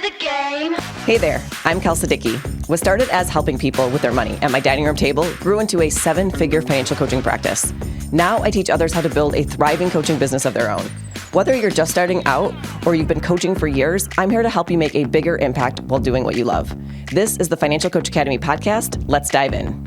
the game. Hey there, I'm Kel Siddiqui. What started as helping people with their money at my dining room table grew into a 7-figure financial coaching practice. Now I teach others how to build a thriving coaching business of their own. Whether you're just starting out or you've been coaching for years, I'm here to help you make a bigger impact while doing what you love. This is the Financial Coach Academy podcast. Let's dive in.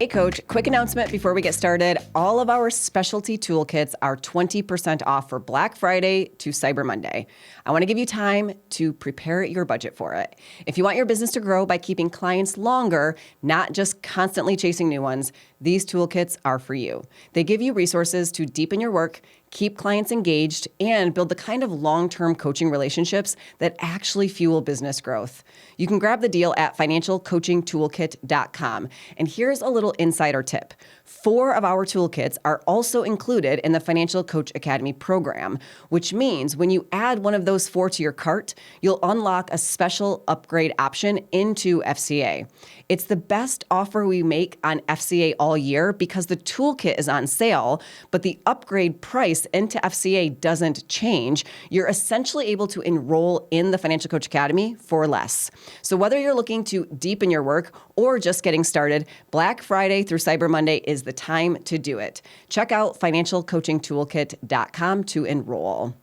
Hey Coach, quick announcement before we get started. All of our specialty toolkits are 20% off for Black Friday to Cyber Monday. I want to give you time to prepare your budget for it. If you want your business to grow by keeping clients longer, not just constantly chasing new ones, these toolkits are for you. They give you resources to deepen your work, keep clients engaged, and build the kind of long-term coaching relationships that actually fuel business growth. You can grab the deal at financialcoachingtoolkit.com. And here's a little insider tip. 4 of our toolkits are also included in the Financial Coach Academy program, which means when you add one of those 4 to your cart, you'll unlock a special upgrade option into FCA. It's the best offer we make on FCA all year because the toolkit is on sale, but the upgrade price into FCA doesn't change. You're essentially able to enroll in the Financial Coach Academy for less. So whether you're looking to deepen your work or just getting started, Black Friday through Cyber Monday is the time to do it. Check out financialcoachingtoolkit.com to enroll.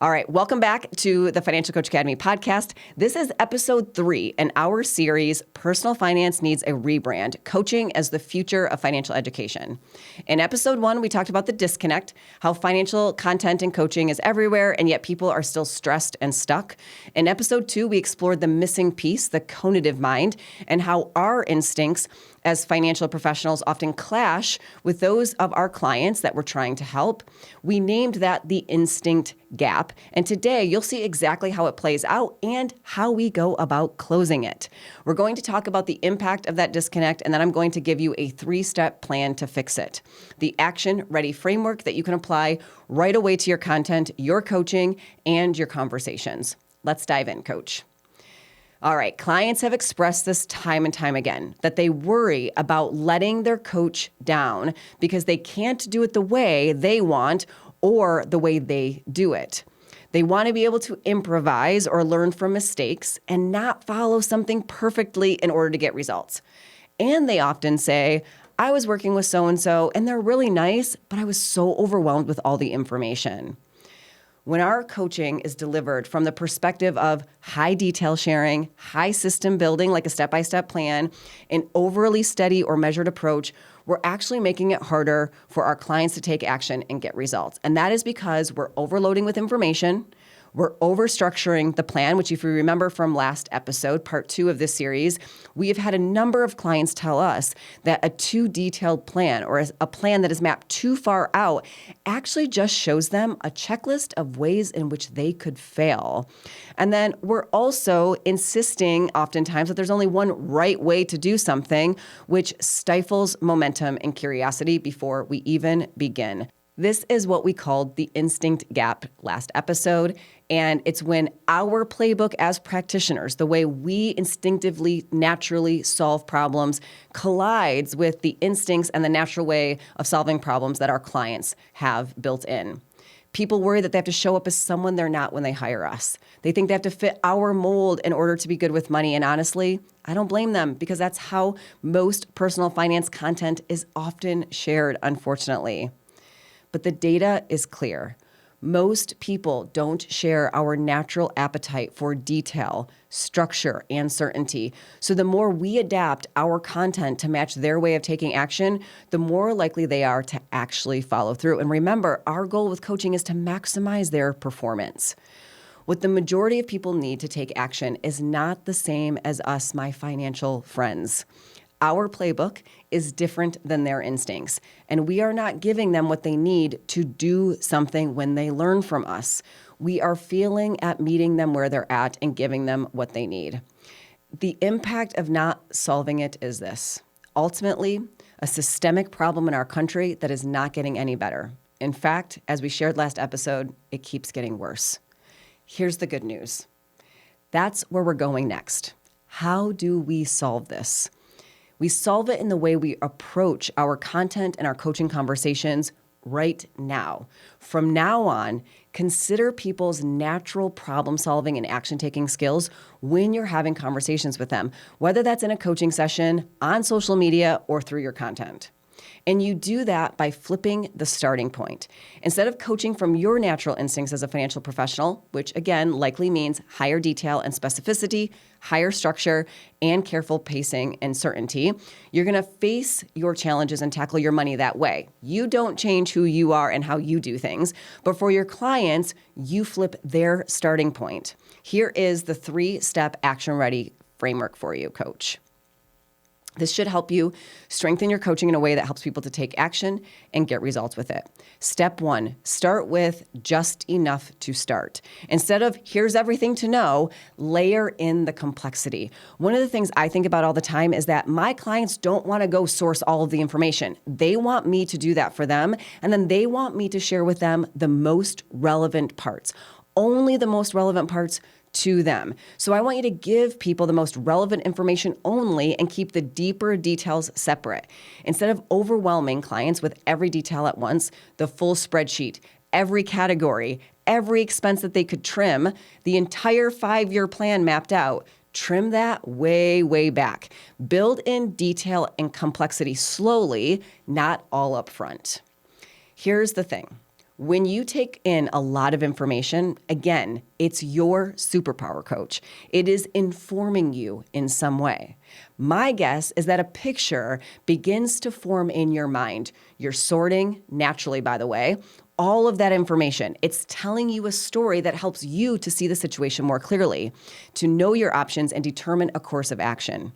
All right, welcome back to the Financial Coach Academy podcast. This is episode 3 in our series, Personal Finance Needs a Rebrand, Coaching as the Future of Financial Education. In episode 1, we talked about the disconnect, how financial content and coaching is everywhere, and yet people are still stressed and stuck. In episode 2, we explored the missing piece, the conative mind, and how our instincts as financial professionals often clash with those of our clients that we're trying to help. We named that the instinct gap. And today you'll see exactly how it plays out and how we go about closing it. We're going to talk about the impact of that disconnect, and then I'm going to give you a 3-step plan to fix it. The action-ready framework that you can apply right away to your content, your coaching, and your conversations. Let's dive in, Coach. All right, clients have expressed this time and time again, that they worry about letting their coach down because they can't do it the way they want or the way they do it. They want to be able to improvise or learn from mistakes and not follow something perfectly in order to get results. And they often say, I was working with so-and-so and they're really nice, but I was so overwhelmed with all the information. When our coaching is delivered from the perspective of high detail sharing, high system building, like a step-by-step plan, an overly steady or measured approach, we're actually making it harder for our clients to take action and get results. And that is because we're overloading with information. We're overstructuring the plan, which if you remember from last episode, part 2 of this series, we have had a number of clients tell us that a too detailed plan or a plan that is mapped too far out actually just shows them a checklist of ways in which they could fail. And then we're also insisting oftentimes that there's only one right way to do something, which stifles momentum and curiosity before we even begin. This is what we called the instinct gap last episode, and it's when our playbook as practitioners, the way we instinctively, naturally solve problems, collides with the instincts and the natural way of solving problems that our clients have built in. People worry that they have to show up as someone they're not when they hire us. They think they have to fit our mold in order to be good with money, and honestly, I don't blame them because that's how most personal finance content is often shared, unfortunately. But the data is clear. Most people don't share our natural appetite for detail, structure, and certainty. So the more we adapt our content to match their way of taking action, the more likely they are to actually follow through. And remember, our goal with coaching is to maximize their performance. What the majority of people need to take action is not the same as us, my financial friends. Our playbook is different than their instincts, and we are not giving them what they need to do something when they learn from us. We are failing at meeting them where they're at and giving them what they need. The impact of not solving it is this. Ultimately, a systemic problem in our country that is not getting any better. In fact, as we shared last episode, it keeps getting worse. Here's the good news. That's where we're going next. How do we solve this? We solve it in the way we approach our content and our coaching conversations right now. From now on, consider people's natural problem solving and action taking skills when you're having conversations with them, whether that's in a coaching session, on social media, or through your content. And you do that by flipping the starting point. Instead of coaching from your natural instincts as a financial professional, which again likely means higher detail and specificity, higher structure, and careful pacing and certainty, you're going to face your challenges and tackle your money that way. You don't change who you are and how you do things, but for your clients, you flip their starting point. Here is the 3-step action-ready framework for you, coach. This should help you strengthen your coaching in a way that helps people to take action and get results with it. Step 1, start with just enough to start. Instead of here's everything to know, layer in the complexity. One of the things I think about all the time is that my clients don't want to go source all of the information. They want me to do that for them, and then they want me to share with them the most relevant parts. Only the most relevant parts to them. So I want you to give people the most relevant information only and keep the deeper details separate. Instead of overwhelming clients with every detail at once, the full spreadsheet, every category, every expense that they could trim, the entire 5-year plan mapped out, trim that way, way back. Build in detail and complexity slowly, not all up front. Here's the thing. When you take in a lot of information, again, it's your superpower, coach. It is informing you in some way. My guess is that a picture begins to form in your mind. You're sorting, naturally, by the way, all of that information. It's telling you a story that helps you to see the situation more clearly, to know your options and determine a course of action.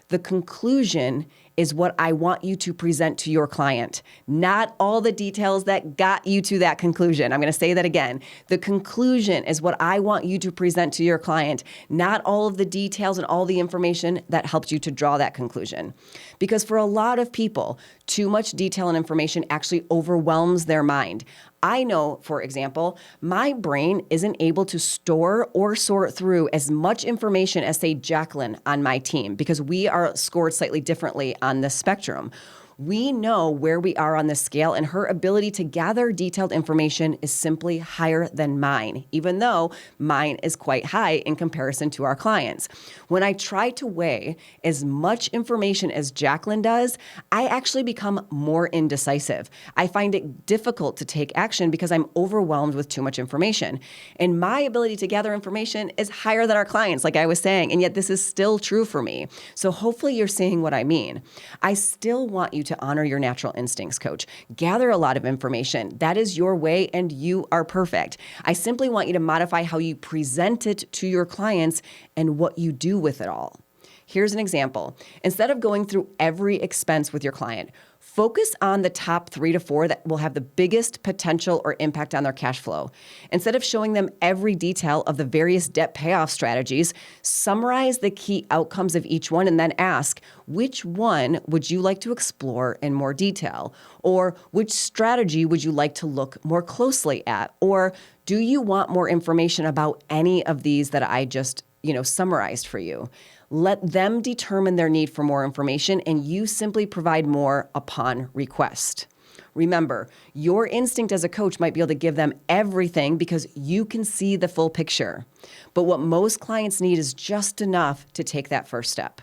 The conclusion is what I want you to present to your client, not all the details that got you to that conclusion. I'm going to say that again. The conclusion is what I want you to present to your client, not all of the details and all the information that helped you to draw that conclusion. Because for a lot of people, too much detail and information actually overwhelms their mind. I know, for example, my brain isn't able to store or sort through as much information as, say, Jacqueline on my team, because we are scored slightly differently on the spectrum. We know where we are on the scale, and her ability to gather detailed information is simply higher than mine, even though mine is quite high in comparison to our clients. When I try to weigh as much information as Jacqueline does, I actually become more indecisive. I find it difficult to take action because I'm overwhelmed with too much information. And my ability to gather information is higher than our clients, like I was saying, and yet this is still true for me. So hopefully you're seeing what I mean. I still want you to honor your natural instincts, coach. Gather a lot of information. That is your way, and you are perfect. I simply want you to modify how you present it to your clients and what you do with it all. Here's an example. Instead of going through every expense with your client, focus on the top 3 to 4 that will have the biggest potential or impact on their cash flow. Instead of showing them every detail of the various debt payoff strategies, summarize the key outcomes of each one and then ask, which one would you like to explore in more detail? Or which strategy would you like to look more closely at? Or do you want more information about any of these that I just, summarized for you? Let them determine their need for more information, and you simply provide more upon request. Remember, your instinct as a coach might be able to give them everything because you can see the full picture. But what most clients need is just enough to take that first step.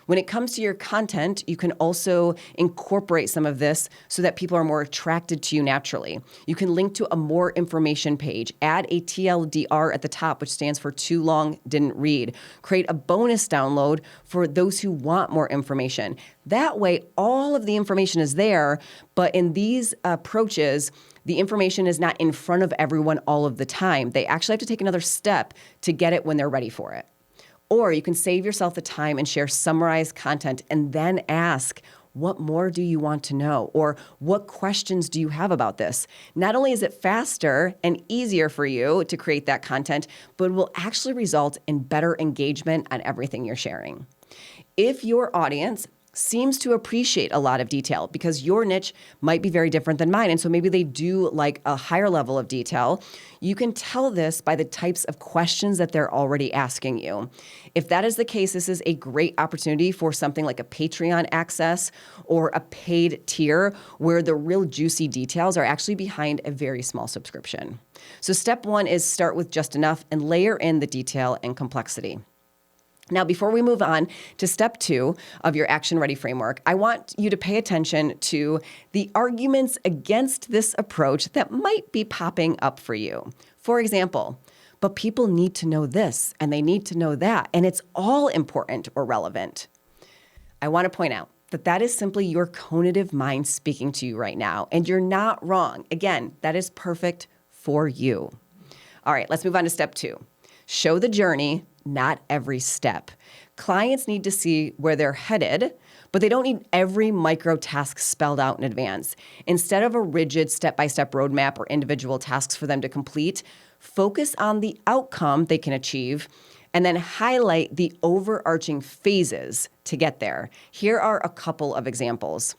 When it comes to your content, you can also incorporate some of this so that people are more attracted to you naturally. You can link to a more information page, add a TLDR at the top, which stands for too long, didn't read. Create a bonus download for those who want more information. That way, all of the information is there, but in these approaches, the information is not in front of everyone all of the time. They actually have to take another step to get it when they're ready for it. Or you can save yourself the time and share summarized content and then ask, what more do you want to know? Or what questions do you have about this? Not only is it faster and easier for you to create that content, but it will actually result in better engagement on everything you're sharing. If your audience seems to appreciate a lot of detail because your niche might be very different than mine. And so maybe they do like a higher level of detail. You can tell this by the types of questions that they're already asking you. If that is the case, this is a great opportunity for something like a Patreon access or a paid tier where the real juicy details are actually behind a very small subscription. So step one is start with just enough and layer in the detail and complexity. Now, before we move on to step two of your Action Ready framework, I want you to pay attention to the arguments against this approach that might be popping up for you. For example, but people need to know this and they need to know that, and it's all important or relevant. I want to point out that that is simply your conative mind speaking to you right now, and you're not wrong. Again, that is perfect for you. All right, let's move on to step two. Show the journey, not every step. Clients need to see where they're headed, but they don't need every micro task spelled out in advance. Instead of a rigid step-by-step roadmap or individual tasks for them to complete, focus on the outcome they can achieve and then highlight the overarching phases to get there. Here are a couple of examples.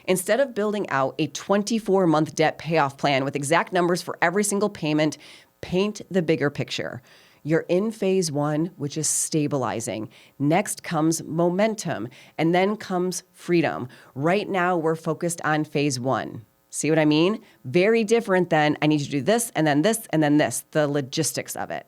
Instead of building out a 24-month debt payoff plan with exact numbers for every single payment, paint the bigger picture. You're in phase one, which is stabilizing. Next comes momentum, and then comes freedom. Right now, we're focused on phase one. See what I mean? Very different than I need you to do this, and then this, and then this, the logistics of it.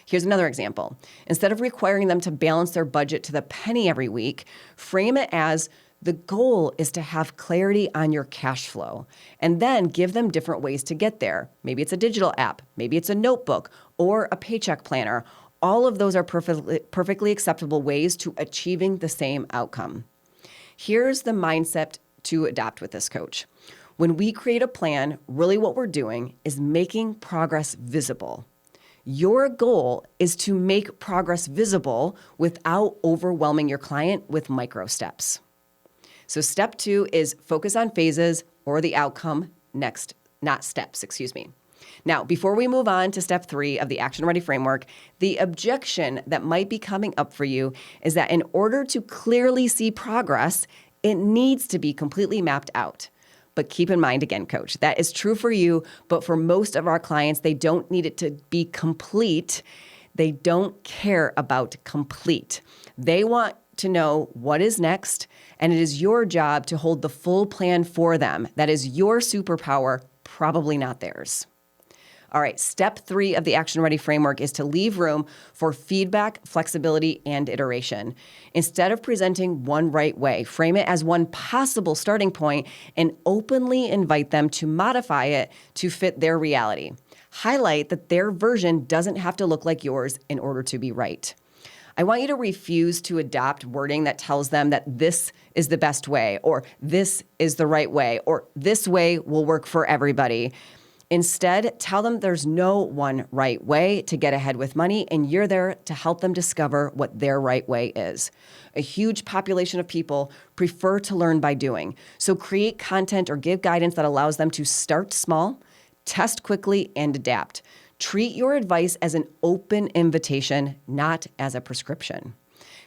Here's another example. Instead of requiring them to balance their budget to the penny every week, frame it as the goal is to have clarity on your cash flow, and then give them different ways to get there. Maybe it's a digital app, maybe it's a notebook, or a paycheck planner. All of those are perfectly acceptable ways to achieving the same outcome. Here's the mindset to adopt with this coach. When we create a plan, really what we're doing is making progress visible. Your goal is to make progress visible without overwhelming your client with micro steps. So step two is focus on phases or the outcome next, not steps, excuse me. Now, before we move on to step three of the Action Ready framework, the objection that might be coming up for you is that in order to clearly see progress, it needs to be completely mapped out. But keep in mind, again, coach, that is true for you, but for most of our clients, they don't need it to be complete. They don't care about complete. They want to know what is next, and it is your job to hold the full plan for them. That is your superpower, probably not theirs. All right, step three of the Action Ready framework is to leave room for feedback, flexibility, and iteration. Instead of presenting one right way, frame it as one possible starting point and openly invite them to modify it to fit their reality. Highlight that their version doesn't have to look like yours in order to be right. I want you to refuse to adopt wording that tells them that this is the best way, or this is the right way, or this way will work for everybody. Instead, tell them there's no one right way to get ahead with money, and you're there to help them discover what their right way is. A huge population of people prefer to learn by doing. So create content or give guidance that allows them to start small, test quickly, and adapt. Treat your advice as an open invitation, not as a prescription.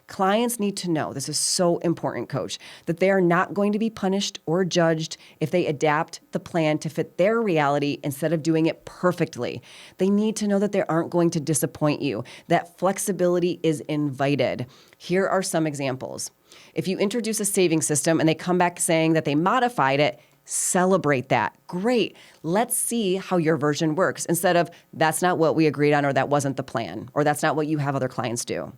Clients need to know, this is so important, coach, that they are not going to be punished or judged if they adapt the plan to fit their reality instead of doing it perfectly. They need to know that they aren't going to disappoint you, that flexibility is invited. Here are some examples. If you introduce a saving system and they come back saying that they modified it, celebrate that. Great. Let's see how your version works instead of that's not what we agreed on, or that wasn't the plan, or that's not what you have other clients do.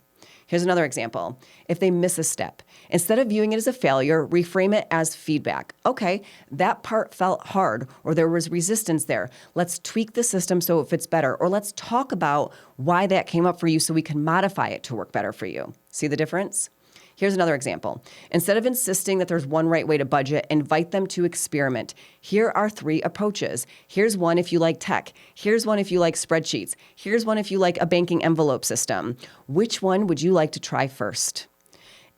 Here's another example. If they miss a step, instead of viewing it as a failure, reframe it as feedback. Okay, that part felt hard, or there was resistance there. Let's tweak the system so it fits better, or let's talk about why that came up for you so we can modify it to work better for you. See the difference? Here's another example. Instead of insisting that there's one right way to budget, invite them to experiment. Here are 3 approaches. Here's one if you like tech. Here's one if you like spreadsheets. Here's one if you like a banking envelope system. Which one would you like to try first?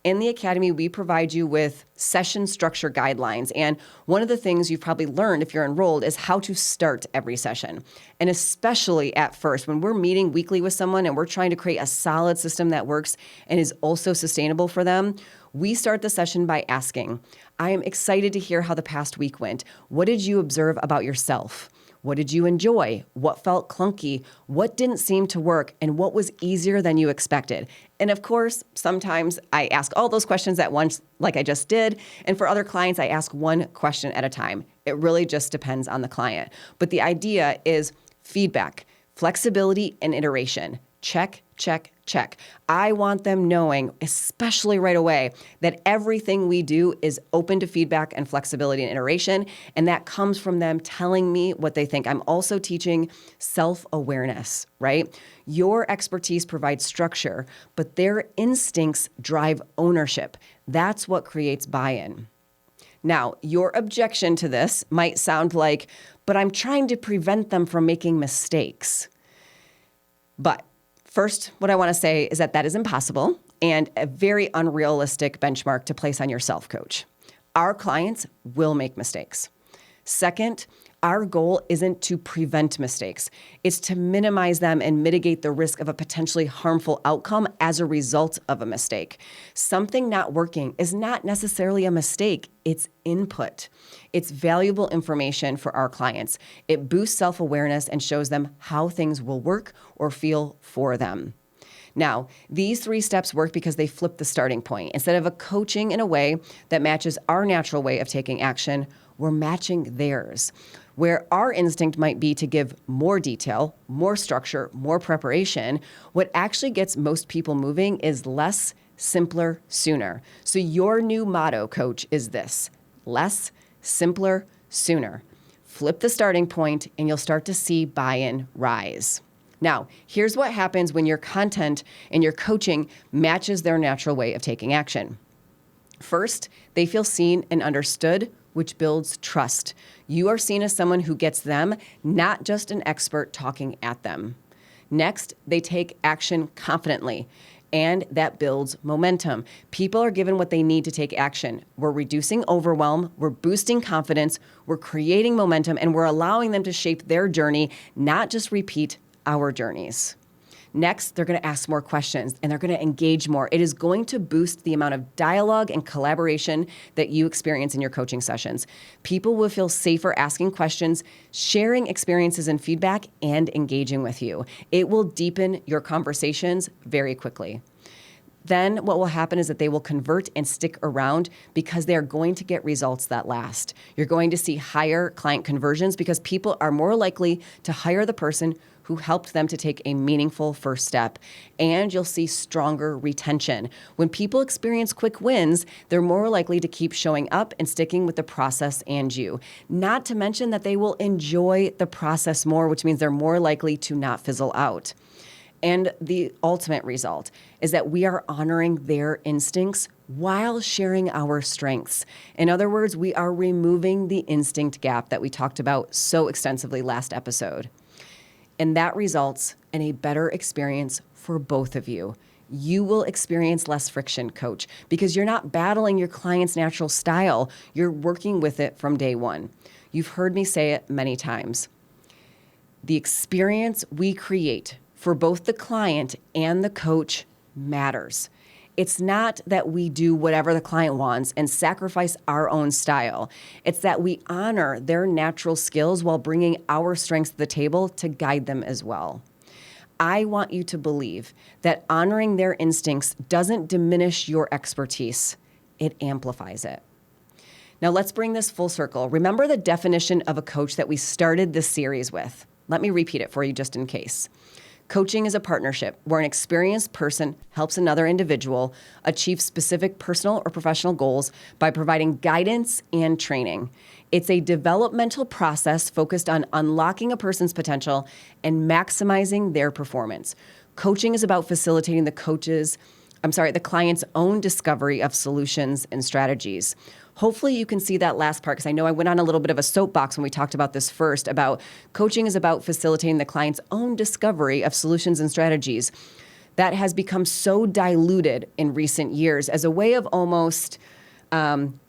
In the Academy, we provide you with session structure guidelines. And one of the things you've probably learned if you're enrolled is how to start every session. And especially at first, when we're meeting weekly with someone and we're trying to create a solid system that works and is also sustainable for them, we start the session by asking, I am excited to hear how the past week went. What did you observe about yourself? What did you enjoy? What felt clunky? What didn't seem to work? And what was easier than you expected? And of course, sometimes I ask all those questions at once, like I just did. And for other clients, I ask one question at a time. It really just depends on the client. But the idea is feedback, flexibility, and iteration. Check, check, check. I want them knowing, especially right away, that everything we do is open to feedback and flexibility and iteration, and that comes from them telling me what they think. I'm also teaching self-awareness, right? Your expertise provides structure, but their instincts drive ownership. That's what creates buy-in. Now, your objection to this might sound like, but I'm trying to prevent them from making mistakes. But first, what I want to say is that is impossible and a very unrealistic benchmark to place on your self-coach. Our clients will make mistakes. Second, our goal isn't to prevent mistakes. It's to minimize them and mitigate the risk of a potentially harmful outcome as a result of a mistake. Something not working is not necessarily a mistake. It's input. It's valuable information for our clients. It boosts self-awareness and shows them how things will work or feel for them. Now, these 3 steps work because they flip the starting point. Instead of coaching in a way that matches our natural way of taking action, we're matching theirs. Where our instinct might be to give more detail, more structure, more preparation, what actually gets most people moving is less, simpler, sooner. So your new motto, coach, is this: less, simpler, sooner. Flip the starting point and you'll start to see buy-in rise. Now, here's what happens when your content and your coaching matches their natural way of taking action. First, they feel seen and understood, which builds trust. You are seen as someone who gets them, not just an expert talking at them. Next, they take action confidently, and that builds momentum. People are given what they need to take action. We're reducing overwhelm, we're boosting confidence, we're creating momentum, and we're allowing them to shape their journey, not just repeat our journeys. Next, they're going to ask more questions and they're going to engage more. It is going to boost the amount of dialogue and collaboration that you experience in your coaching sessions. People will feel safer asking questions, sharing experiences and feedback, and engaging with you. It will deepen your conversations very quickly. Then what will happen is that they will convert and stick around because they are going to get results that last. You're going to see higher client conversions because people are more likely to hire the person who helped them to take a meaningful first step. And you'll see stronger retention. When people experience quick wins, they're more likely to keep showing up and sticking with the process and you. Not to mention that they will enjoy the process more, which means they're more likely to not fizzle out. And the ultimate result is that we are honoring their instincts while sharing our strengths. In other words, we are removing the instinct gap that we talked about so extensively last episode. And that results in a better experience for both of you. You will experience less friction, coach, because you're not battling your client's natural style. You're working with it from day one. You've heard me say it many times. The experience we create for both the client and the coach matters. It's not that we do whatever the client wants and sacrifice our own style. It's that we honor their natural skills while bringing our strengths to the table to guide them as well. I want you to believe that honoring their instincts doesn't diminish your expertise. It amplifies it. Now let's bring this full circle. Remember the definition of a coach that we started this series with. Let me repeat it for you just in case. Coaching is a partnership where an experienced person helps another individual achieve specific personal or professional goals by providing guidance and training. It's a developmental process focused on unlocking a person's potential and maximizing their performance. Coaching is about facilitating the client's own discovery of solutions and strategies. Hopefully you can see that last part because I know I went on a little bit of a soapbox when we talked about this first about coaching is about facilitating the client's own discovery of solutions and strategies. that has become so diluted in recent years as a way of almost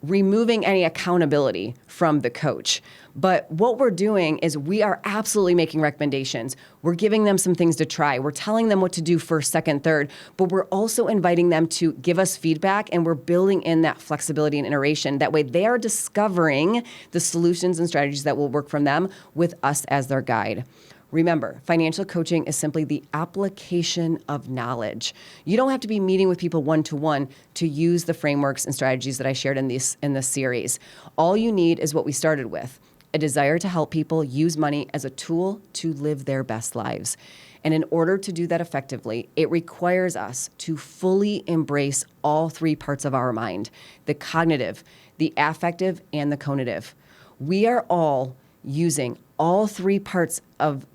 removing any accountability from the coach. But what we're doing is we are absolutely making recommendations. We're giving them some things to try. We're telling them what to do first, second, third, but we're also inviting them to give us feedback, and we're building in that flexibility and iteration. That way they are discovering the solutions and strategies that will work for them with us as their guide. Remember, financial coaching is simply the application of knowledge. You don't have to be meeting with people one-to-one to use the frameworks and strategies that I shared in this series. All you need is what we started with, a desire to help people use money as a tool to live their best lives. And in order to do that effectively, it requires us to fully embrace all three parts of our mind, the cognitive, the affective, and the conative. We are all using all three parts of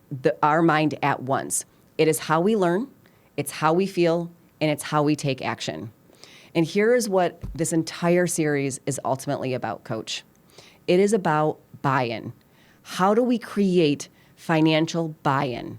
our mind at once. It is how we learn, it's how we feel, and it's how we take action. And here is what this entire series is ultimately about, Coach. It is about buy-in. How do we create financial buy-in?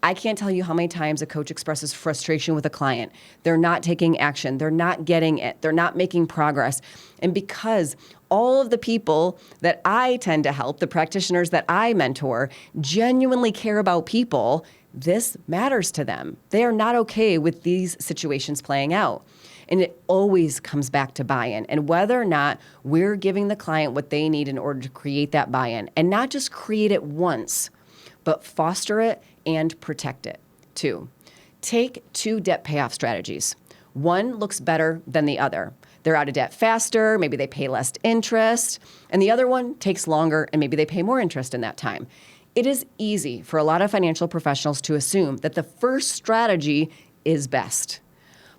I can't tell you how many times a coach expresses frustration with a client. They're not taking action. They're not getting it. They're not making progress. And because all of the people that I tend to help, the practitioners that I mentor, genuinely care about people, this matters to them. They are not okay with these situations playing out. And it always comes back to buy-in and whether or not we're giving the client what they need in order to create that buy-in, and not just create it once, but foster it and protect it too. Take two debt payoff strategies. One looks better than the other. They're out of debt faster, maybe they pay less interest, and the other one takes longer and maybe they pay more interest in that time. It is easy for a lot of financial professionals to assume that the first strategy is best.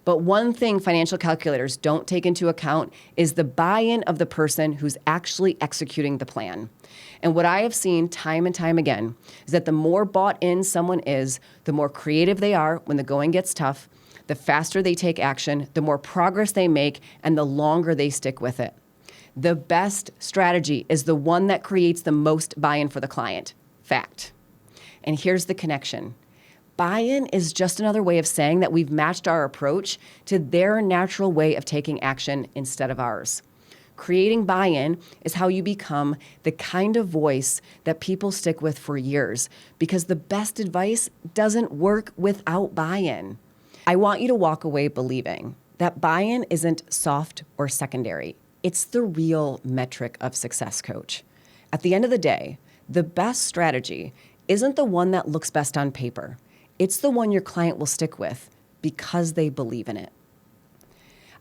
But one thing financial calculators don't take into account is the buy-in of the person who's actually executing the plan. And what I have seen time and time again is that the more bought in someone is, the more creative they are when the going gets tough, the faster they take action, the more progress they make, and the longer they stick with it. The best strategy is the one that creates the most buy-in for the client. Fact. And here's the connection. Buy-in is just another way of saying that we've matched our approach to their natural way of taking action instead of ours. Creating buy-in is how you become the kind of voice that people stick with for years, because the best advice doesn't work without buy-in. I want you to walk away believing that buy-in isn't soft or secondary. It's the real metric of success, Coach. At the end of the day, the best strategy isn't the one that looks best on paper. It's the one your client will stick with because they believe in it.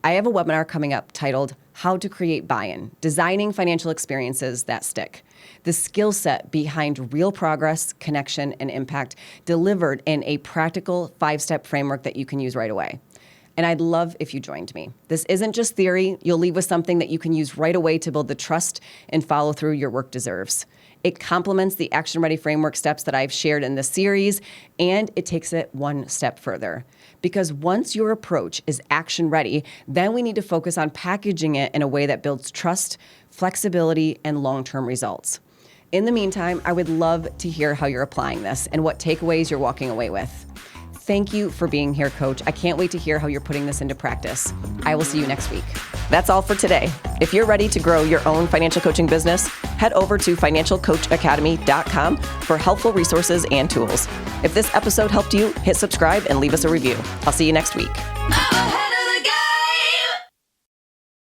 I have a webinar coming up titled How to Create Buy-in, Designing Financial Experiences That Stick. The skill set behind real progress, connection, and impact delivered in a practical 5-step framework that you can use right away. And I'd love if you joined me. This isn't just theory. You'll leave with something that you can use right away to build the trust and follow through your work deserves. It complements the action-ready framework steps that I've shared in this series, and it takes it one step further. Because once your approach is action-ready, then we need to focus on packaging it in a way that builds trust, flexibility, and long-term results. In the meantime, I would love to hear how you're applying this and what takeaways you're walking away with. Thank you for being here, Coach. I can't wait to hear how you're putting this into practice. I will see you next week. That's all for today. If you're ready to grow your own financial coaching business, head over to financialcoachacademy.com for helpful resources and tools. If this episode helped you, hit subscribe and leave us a review. I'll see you next week.